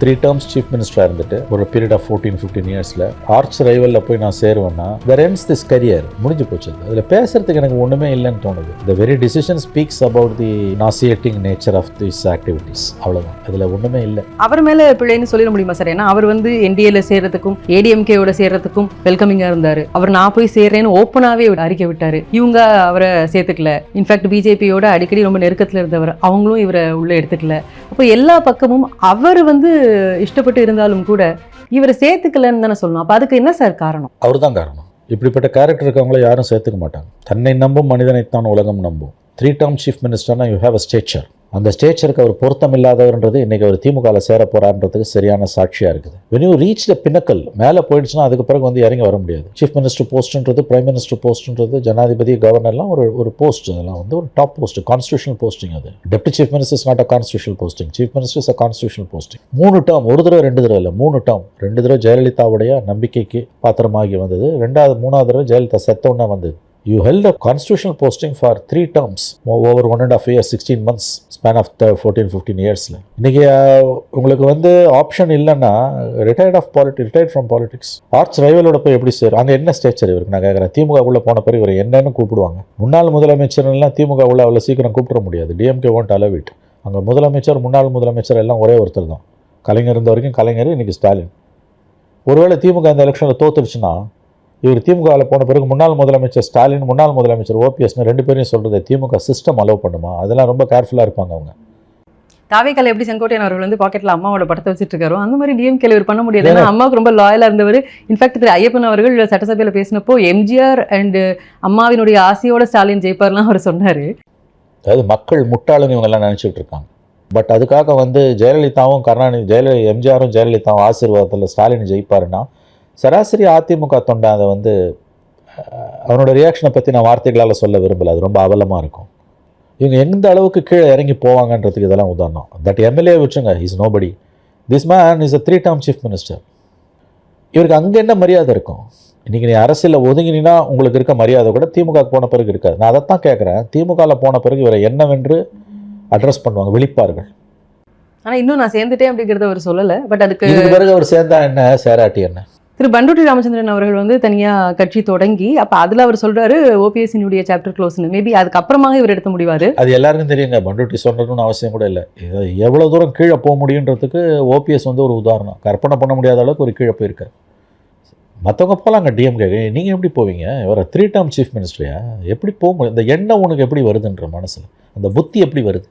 3 terms chief மினிஸ்டராக இருந்துட்டு ஒரு பீரியட் ஆஃப் 14-15 இயர்ஸில் ஆர்ச் ரைவலில் போய் நான் சேருவேன்னா there ends this career முடிஞ்சு போச்சு. அதில் பேசுறதுக்கு எனக்கு ஒன்றுமே இல்லைன்னு தோணுது. The very decision speaks about the nauseating nature of these activities. அவ்வளோதான், அதில் ஒன்றுமே இல்லை. அவர் மேலே பிள்ளைன்னு சொல்லிட முடியுமா சார்? ஏன்னா அவர் என்டிஏல சேர்றதுக்கும் ஏடிஎம்கேயோட சேர்றதுக்கும் வெல்கமிங்காக இருந்தார். அவர் நான் போய் சேர்றேன்னு ஓப்பனாகவே அறிக்கை விட்டார். இவங்க அவரை சேர்த்துக்கல. இன்ஃபேக்ட் பிஜேபியோட அடிக்கடி ரொம்ப நெருக்கத்தில் இருந்தவர், அவங்களும் இவரை உள்ளே எடுத்துக்கல. அப்போ எல்லா பக்கமும் அவர் இஷ்டப்பட்டு இருந்தாலும் கூட இவரை சேர்த்துக்கலன்னு தானே சொல்லணும். அப்போ அதுக்கு என்ன சார் காரணம்? அவர் தான் காரணம். இப்படிப்பட்ட கேரக்டர் இருக்கவங்கள யாரும் சேர்த்துக்க மாட்டாங்க. தன்னை நம்பும் மனிதனைத்தான் உலகம் நம்பும். 3 term சீஃப் மினிஸ்டர்னா யூ ஹேவ் அ ஸ்டேச்சர். அந்த ஸ்டேச்சருக்கு அவர் பொருத்தம் இல்லாதவர்ன்றது இன்றைக்கி அவர் திமுகவில் சேர போகிறான்றதுக்கு சரியான சாட்சியாக இருக்குது. when you reach the pinnacle, மேலே போயிடுச்சுன்னா அதுக்கு பிறகு இறங்கி வர முடியாது. சீஃப் மினிஸ்டர் போஸ்ட்ன்றது, பிரைம் மினிஸ்டர் போஸ்ட்ன்றது, ஜனாதிபதி, கவர்னர்லாம் ஒரு போஸ்ட். அதெல்லாம் ஒரு டாப் போஸ்ட், கான்ஸ்டியூஷனல் போஸ்டிங். அது deputy chief minister is not a constitutional posting. Chief minister is a constitutional posting. 3 term, ஒரு தடவை 2 தடவை இல்லை, 3 term. 2 தடவை ஜெயலலிதாவுடைய நம்பிக்கைக்கு பாத்திரமாகி வந்தது. 3வது தடவை ஜெயலலிதா செத்தோன்னா வந்தது. You held a constitutional posting for 3 terms, over 1.5 years, 16 months, span of 14-15 years. இன்னைக்கு உங்களுக்கு ஆப்ஷன் இல்லைன்னா ரிட்டையர்ட் ஃப்ரம் பாலிடிக்ஸ். ஆர்ச் ரைவலோட போய் எப்படி சார்? அங்கே என்ன ஸ்டேச்சர் இவருக்கு? நான் கேட்குறேன். திமுக உள்ள போன பிறகு இவர் என்னன்னு கூப்பிடுவாங்க? முன்னாள் முதலமைச்சர்லாம் திமுக உள்ள அவ்வளோ சீக்கிரம் கூப்பிட முடியாது. DMK won't allow it. அங்கே முதலமைச்சர், முன்னாள் முதலமைச்சர் எல்லாம் ஒரே ஒருத்தர் தான். கலைஞர் இருந்த வரைக்கும் கலைஞர், இன்னைக்கு ஸ்டாலின். ஒருவேளை திமுக இந்த எலெக்ஷனில் தோத்துருச்சுன்னா இவர் திமுகவில் போன பிறகு முன்னாள் முதலமைச்சர் ஸ்டாலின், முன்னாள் முதலமைச்சர் ஓபிஎஸ்னு 2 பேரையும் சொல்கிறது திமுக சிஸ்டம் அலோவ் பண்ணுமா? அதெல்லாம் ரொம்ப கேர்ஃபுல்லாக இருப்பாங்க அவங்க. தாவேக்கால எப்படி செங்கோட்டையன் அவர்கள் பாக்கெட்டில் அம்மாவோட படத்தை வச்சுட்டு இருக்காரோ அந்த மாதிரி டிஎம்கேல இவர் பண்ண முடியாது. ஏன்னா அம்மாவுக்கு ரொம்ப லாயலாக இருந்தவர். இன்ஃபேக்ட் திரு ஐயப்பன் அவர்கள் சட்டசபையில் பேசினப்போ எம்ஜிஆர் அண்ட் அம்மாவினுடைய ஆசையோட ஸ்டாலின் ஜெயிப்பார்லாம் அவர் சொன்னார். அதாவது மக்கள் முட்டாளுங்க இவங்கெல்லாம் நினச்சிட்டு இருக்காங்க. பட் அதுக்காக ஜெயலலிதாவும் எம்ஜிஆரும் ஜெயலலிதாவும் ஆசீர்வாதத்தில் ஸ்டாலின் ஜெயிப்பாருன்னா சராசரி அதிமுக தொண்டை அதை அவனோட ரியாக்ஷனை பற்றி நான் வார்த்தைகளால் சொல்ல விரும்பலை. அது ரொம்ப அவலமாக இருக்கும். இவங்க எந்த அளவுக்கு கீழே இறங்கி போவாங்கன்றதுக்கு இதெல்லாம் உதாரணம். தட் எம்எல்ஏ வச்சுங்க, is nobody. This man is a 3 term chief minister. இவருக்கு அங்கே என்ன மரியாதை இருக்கும்? இன்றைக்கி நீ அரசியலில் ஒதுங்கினா உங்களுக்கு இருக்க மரியாதை கூட திமுக போன பிறகு இருக்காது. நான் அதைத்தான் கேட்குறேன். திமுகவில் போன பிறகு இவரை என்னவென்று அட்ரஸ் பண்ணுவாங்க, விழிப்பார்கள். ஆனால் இன்னும் நான் சேர்ந்துட்டேன் அப்படிங்கிறத அவர் சொல்லலை. பட் அதுக்கு பிறகு அவர் சேர்ந்தா என்ன, சேராட்டி என்ன? திரு பண்டூட்டி ராமச்சந்திரன் அவர்கள் தனியாக கட்சி தொடங்கி அப்போ அதில் அவர் சொல்கிறாரு ஓபிஎஸ்சினுடைய சாப்டர் க்ளோஸ்னு. மேபி அதுக்கப்புறமாக இவர் எடுத்து முடிவார். அது எல்லாருக்கும் தெரியுங்க. பண்டூட்டி சொல்கிறதுன்னு அவசியம் கூட இல்லை. எவ்வளோ தூரம் கீழே போக முடியுன்றதுக்கு ஓபிஎஸ் ஒரு உதாரணம். கற்பனை பண்ண முடியாத அளவுக்கு ஒரு கீழே போயிருக்கார். மற்றவங்க போகலாங்க டிஎம்கே. நீங்கள் எப்படி போவீங்க? ஒரு 3 term சீஃப் மினிஸ்டரையா எப்படி போக முடியும்? இந்த எண்ணம் உனக்கு எப்படி வருதுன்ற மனசில் அந்த புத்தி எப்படி வருது?